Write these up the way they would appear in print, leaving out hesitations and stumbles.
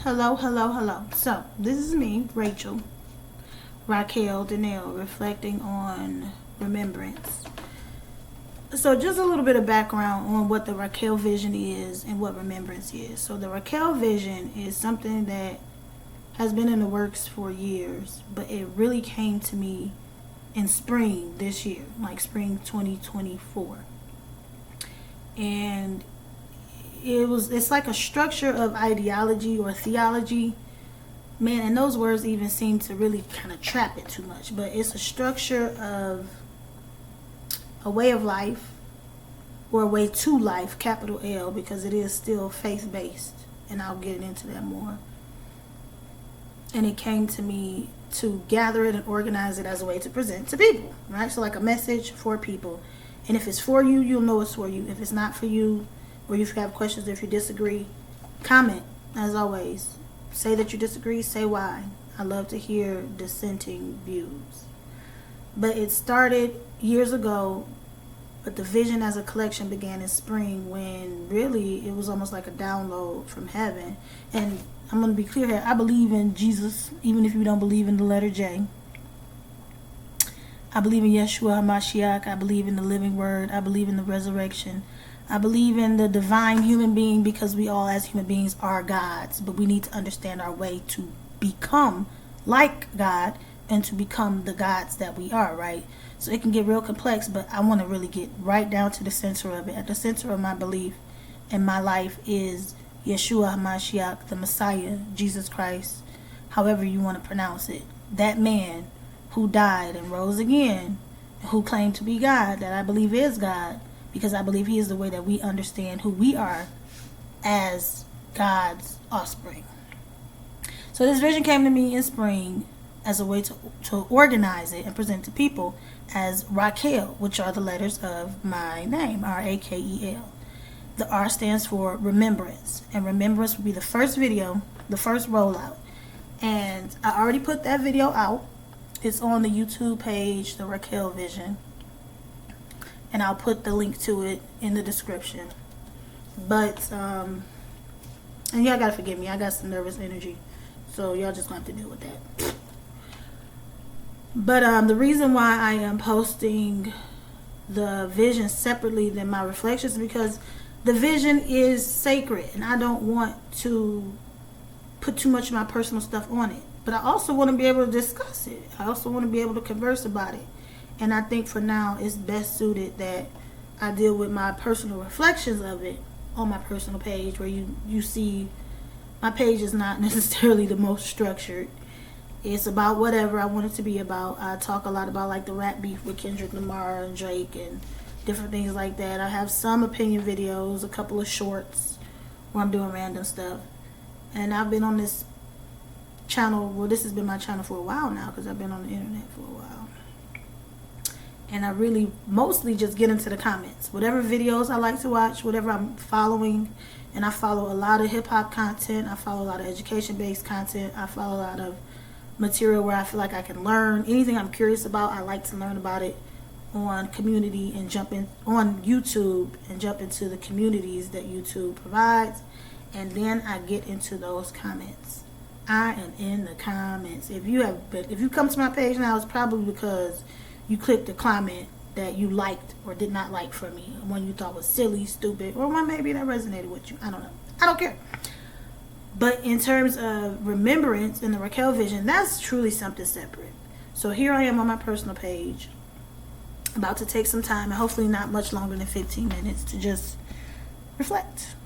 Hello. So, this is me, Rachel, Rakel, reflecting on remembrance. So, just a little bit of background on what the Rakel vision is and what remembrance is. So, the Rakel vision is something that has been in the works for years, but it really came to me in spring this year, like spring 2024. And it's like a structure of ideology or theology. Man, and those words even seem to really kind of trap it too much. But it's a structure of a way of life, or a way to life, capital L, because it is still faith-based. And I'll get into that more. And it came to me to gather it and organize it as a way to present to people, right? So like a message for people. And if it's for you, you'll know it's for you. If it's not for you, or if you have questions, or if you disagree, comment, as always. Say that you disagree, say why. I love to hear dissenting views. But it started years ago, but the vision as a collection began in spring, when really it was almost like a download from heaven. And I'm going to be clear here, I believe in Jesus, even if you don't believe in the letter J. I believe in Yeshua HaMashiach. I believe in the living word. I believe in the resurrection. I believe in the divine human being, because we all as human beings are gods. But we need to understand our way to become like God and to become the gods that we are, right? So it can get real complex, but I want to really get right down to the center of it. At the center of my belief in my life is Yeshua HaMashiach, the Messiah, Jesus Christ, however you want to pronounce it. That man who died and rose again, who claimed to be God, that I believe is God, because I believe he is the way that we understand who we are as God's offspring. So this vision came to me in spring as a way to organize it and present to people as Rakel, which are the letters of my name, Rakel. The R stands for remembrance, and remembrance will be the first video, the first rollout. And I already put that video out. It's on the YouTube page, the Rakel Vision. And I'll put the link to it in the description. But, and y'all gotta forgive me, I got some nervous energy. So y'all just gonna have to deal with that. But the reason why I am posting the vision separately than my reflections is because the vision is sacred. And I don't want to put too much of my personal stuff on it. But I also want to be able to discuss it. I also want to be able to converse about it. And I think for now it's best suited that I deal with my personal reflections of it on my personal page, where you see my page is not necessarily the most structured. It's about whatever I want it to be about. I talk a lot about like the rap beef with Kendrick Lamar and Drake and different things like that. I have some opinion videos, a couple of shorts where I'm doing random stuff. And I've been on this channel, well, this has been my channel for a while now, because I've been on the internet for a while. And I really mostly just get into the comments. Whatever videos I like to watch, whatever I'm following. And I follow a lot of hip-hop content. I follow a lot of education-based content. I follow a lot of material where I feel like I can learn. Anything I'm curious about, I like to learn about it on community and jump in on YouTube and jump into the communities that YouTube provides. And then I get into those comments. I am in the comments. If you come to my page now, it's probably because you clicked a comment that you liked or did not like from me, one you thought was silly, stupid, or one maybe that resonated with you. I don't know. I don't care. But in terms of remembrance and the Rakel vision, that's truly something separate. So here I am on my personal page, about to take some time, and hopefully not much longer than 15 minutes, to just reflect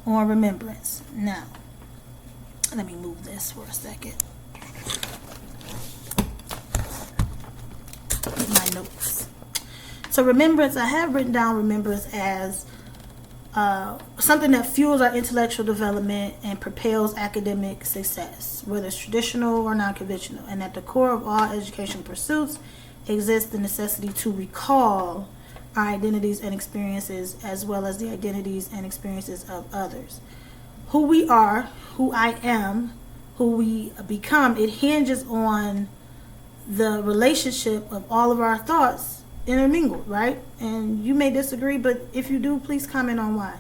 on remembrance. Now, let me move this for a second. My notes. So remembrance, I have written down remembrance as something that fuels our intellectual development and propels academic success, whether it's traditional or non-conventional. And at the core of all educational pursuits exists the necessity to recall our identities and experiences, as well as the identities and experiences of others. Who we are, who I am, who we become, it hinges on the relationship of all of our thoughts intermingled, right? And you may disagree, but if you do, please comment on why.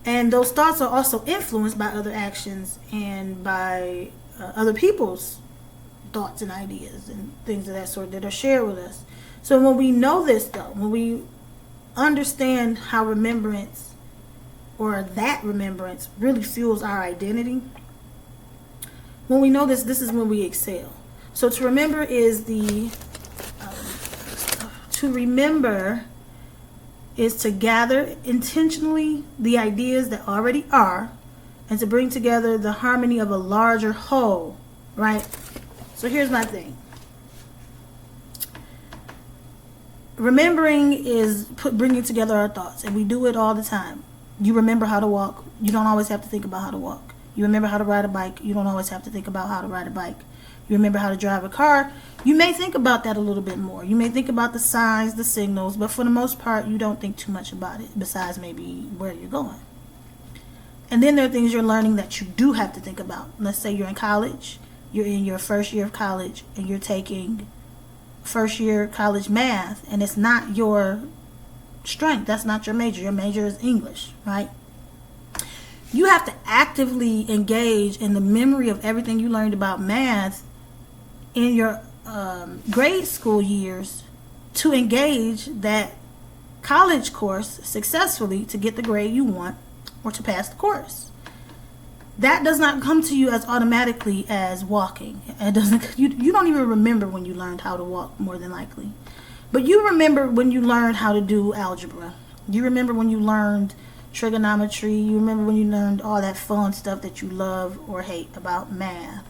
And those thoughts are also influenced by other actions and by other people's thoughts and ideas and things of that sort that are shared with us. So when we know this, though, when we understand how remembrance, or that remembrance, really fuels our identity, when we know this, this is when we excel. So to remember is to gather intentionally the ideas that already are, and to bring together the harmony of a larger whole, right? So here's my thing. Remembering is bringing together our thoughts, and we do it all the time. You remember how to walk. You don't always have to think about how to walk. You remember how to ride a bike. You don't always have to think about how to ride a bike. You remember how to drive a car. You may think about that a little bit more. You may think about the signs, the signals, but for the most part, you don't think too much about it, besides maybe where you're going. And then there are things you're learning that you do have to think about. Let's say you're in college. You're in your first year of college, and you're taking first year college math, and it's not your strength. That's not your major. Your major is English, right? You have to actively engage in the memory of everything you learned about math in your grade school years to engage that college course successfully to get the grade you want or to pass the course. That does not come to you as automatically as walking. It doesn't. You don't even remember when you learned how to walk, more than likely. But you remember when you learned how to do algebra. You remember when you learned trigonometry. You remember when you learned all that fun stuff that you love or hate about math.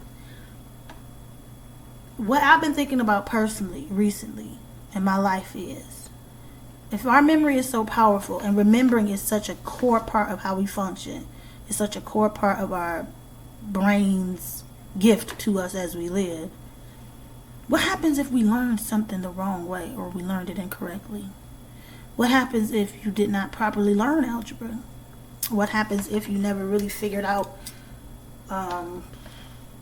What I've been thinking about personally, recently, in my life is, if our memory is so powerful and remembering is such a core part of how we function, it's such a core part of our brain's gift to us as we live, what happens if we learned something the wrong way, or we learned it incorrectly? What happens if you did not properly learn algebra? What happens if you never really figured out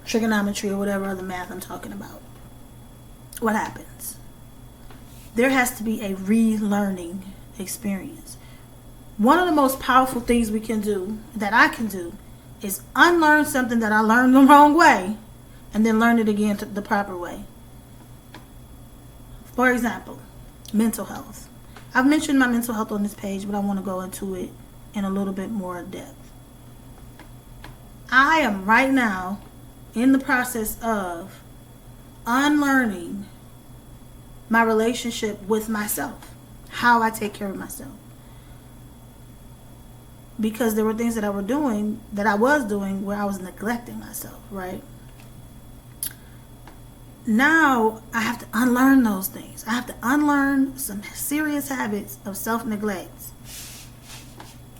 trigonometry or whatever other math I'm talking about? What happens? There has to be a relearning experience. One of the most powerful things we can do, that I can do, is unlearn something that I learned the wrong way and then learn it again the proper way. For example, mental health. I've mentioned my mental health on this page, but I want to go into it in a little bit more depth. I am right now in the process of unlearning my relationship with myself, how I take care of myself. Because there were things that I was doing where I was neglecting myself, right? Now I have to unlearn those things. I have to unlearn some serious habits of self-neglect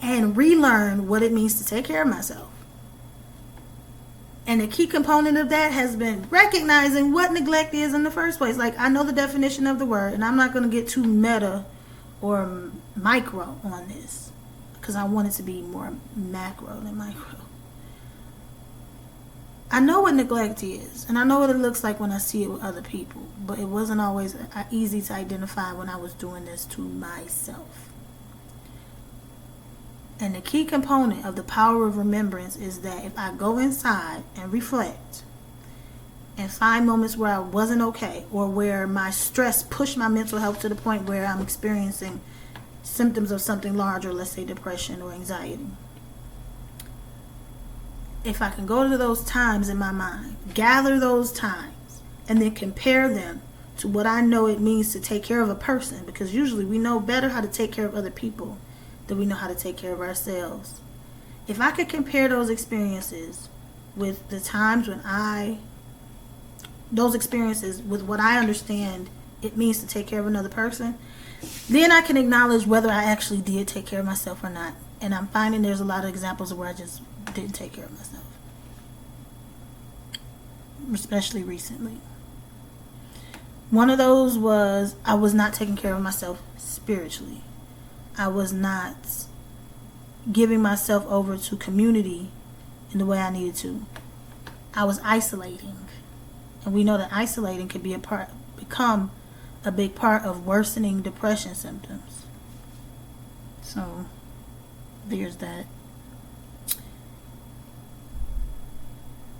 and relearn what it means to take care of myself. And a key component of that has been recognizing what neglect is in the first place. Like, I know the definition of the word, and I'm not going to get too meta or micro on this, because I want it to be more macro than micro. I know what neglect is, and I know what it looks like when I see it with other people, but it wasn't always easy to identify when I was doing this to myself. And the key component of the power of remembrance is that if I go inside and reflect and find moments where I wasn't okay, or where my stress pushed my mental health to the point where I'm experiencing symptoms of something larger, let's say depression or anxiety. If I can go to those times in my mind, gather those times, and then compare them to what I know it means to take care of a person, because usually we know better how to take care of other people than we know how to take care of ourselves. If I could compare those experiences with the times when those experiences with what I understand it means to take care of another person, then I can acknowledge whether I actually did take care of myself or not. And I'm finding there's a lot of examples where I just didn't take care of myself, especially recently. One of those was I was not taking care of myself spiritually. I was not giving myself over to community in the way I needed to. I was isolating. And we know that isolating can become a big part of worsening depression symptoms. So there's that.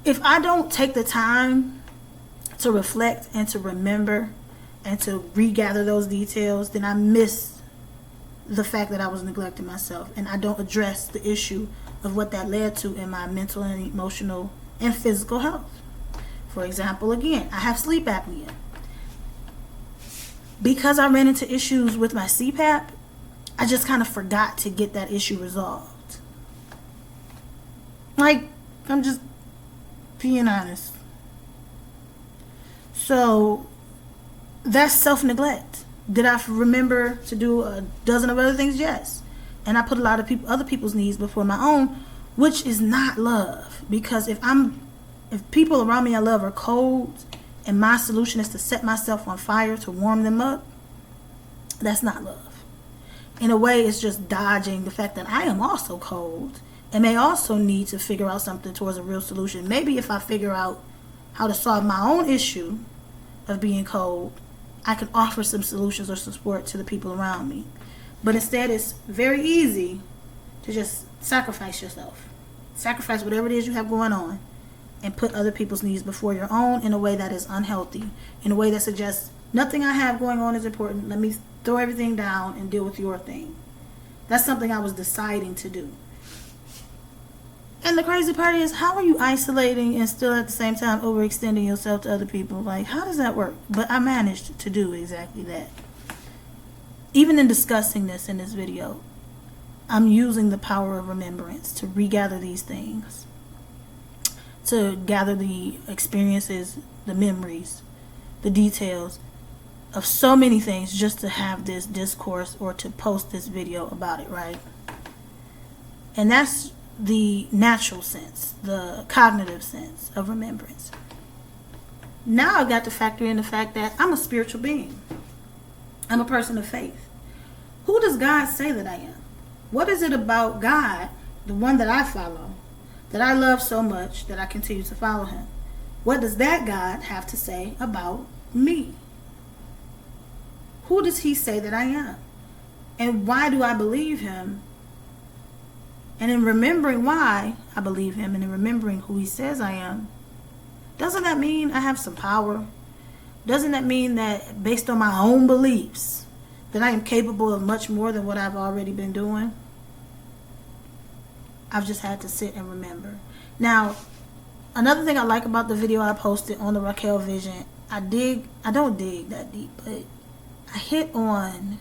if I don't take the time to reflect and to remember and to regather those details, then I miss the fact that I was neglecting myself, and I don't address the issue of what that led to in my mental and emotional and physical health. For example, again, I have sleep apnea. Because I ran into issues with my CPAP, I just kind of forgot to get that issue resolved. Like, I'm just being honest. So, that's self-neglect. Did I remember to do a dozen of other things? Yes. And I put a lot of other people's needs before my own, which is not love. Because if people around me I love are cold, and my solution is to set myself on fire to warm them up, that's not love. In a way, it's just dodging the fact that I am also cold and may also need to figure out something towards a real solution. Maybe if I figure out how to solve my own issue of being cold, I can offer some solutions or support to the people around me. But instead, it's very easy to just sacrifice yourself. Sacrifice whatever it is you have going on and put other people's needs before your own in a way that is unhealthy, in a way that suggests nothing I have going on is important. Let me throw everything down and deal with your thing. That's something I was deciding to do. And the crazy part is, how are you isolating and still at the same time overextending yourself to other people? Like, how does that work? But I managed to do exactly that. Even in discussing this in this video, I'm using the power of remembrance to regather these things, to gather the experiences, the memories, the details of so many things, just to have this discourse or to post this video about it, right? And that's the natural sense, the cognitive sense of remembrance. Now I've got to factor in the fact that I'm a spiritual being. I'm a person of faith. Who does God say that I am? What is it about God, the one that I follow, that I love so much that I continue to follow him? What does that God have to say about me? Who does he say that I am? And why do I believe him? And in remembering why I believe him and in remembering who he says I am, doesn't that mean I have some power? Doesn't that mean that based on my own beliefs, that I am capable of much more than what I've already been doing? I've just had to sit and remember. Now, another thing I like about the video I posted on the Rakel vision, I don't dig that deep, but I hit on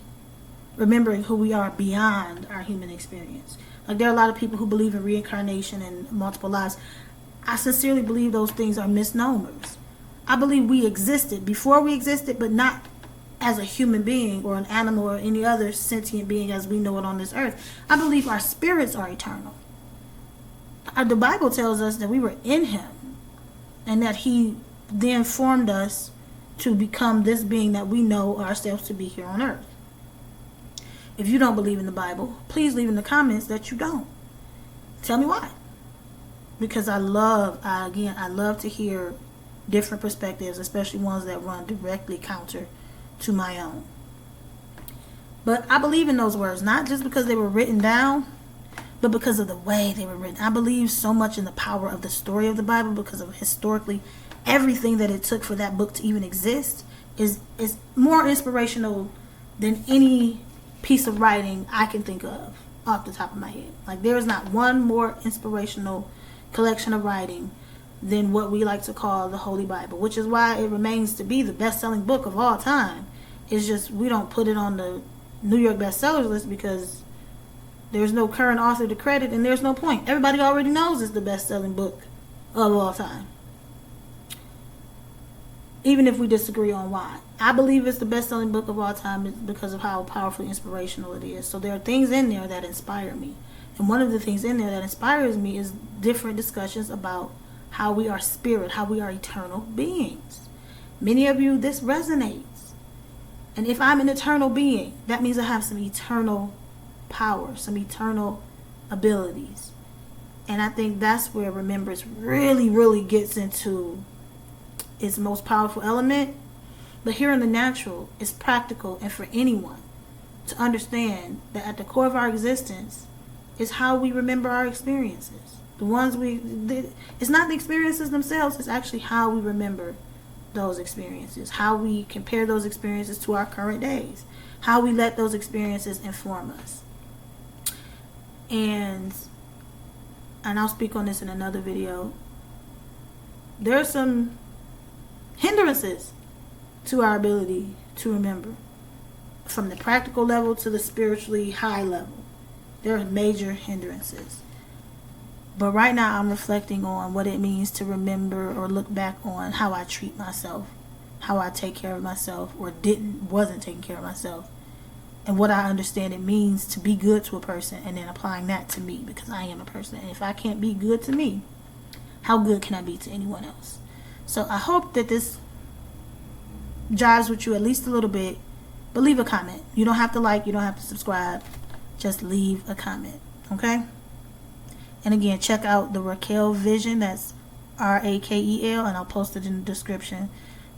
remembering who we are beyond our human experience. Like, there are a lot of people who believe in reincarnation and multiple lives. I sincerely believe those things are misnomers. I believe we existed before we existed, but not as a human being or an animal or any other sentient being as we know it on this earth. I believe our spirits are eternal. The Bible tells us that we were in him and that he then formed us to become this being that we know ourselves to be here on earth. If you don't believe in the Bible, please leave in the comments that you don't. Tell me why. Because I love to hear different perspectives, especially ones that run directly counter to my own. But I believe in those words, not just because they were written down, but because of the way they were written. I believe so much in the power of the story of the Bible because of historically everything that it took for that book to even exist is more inspirational than any piece of writing I can think of off the top of my head. Like, there is not one more inspirational collection of writing than what we like to call the Holy Bible, which is why it remains to be the best-selling book of all time. It's just we don't put it on the New York bestsellers list because there's no current author to credit, and there's no point. Everybody already knows it's the best-selling book of all time. Even if we disagree on why. I believe it's the best-selling book of all time because of how powerfully inspirational it is. So there are things in there that inspire me. And one of the things in there that inspires me is different discussions about how we are spirit, how we are eternal beings. Many of you, this resonates. And if I'm an eternal being, that means I have some eternal power, some eternal abilities. And I think that's where remembrance really, really gets into its most powerful element. But here in the natural, it's practical and for anyone to understand that at the core of our existence is how we remember our experiences. The ones it's not the experiences themselves, it's actually how we remember those experiences, how we compare those experiences to our current days, how we let those experiences inform us. And I'll speak on this in another video. There are some hindrances to our ability to remember, from the practical level to the spiritually high level. There are major hindrances. But right now I'm reflecting on what it means to remember or look back on how I treat myself, how I take care of myself or wasn't taking care of myself, and what I understand it means to be good to a person, and then applying that to me, because I am a person. And if I can't be good to me, how good can I be to anyone else? So I hope that this jives with you at least a little bit. But leave a comment. You don't have to like, you don't have to subscribe. Just leave a comment. Okay? And again, check out the Rakel Vision. That's Rakel, and I'll post it in the description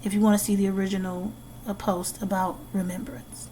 if you want to see the original post about remembrance.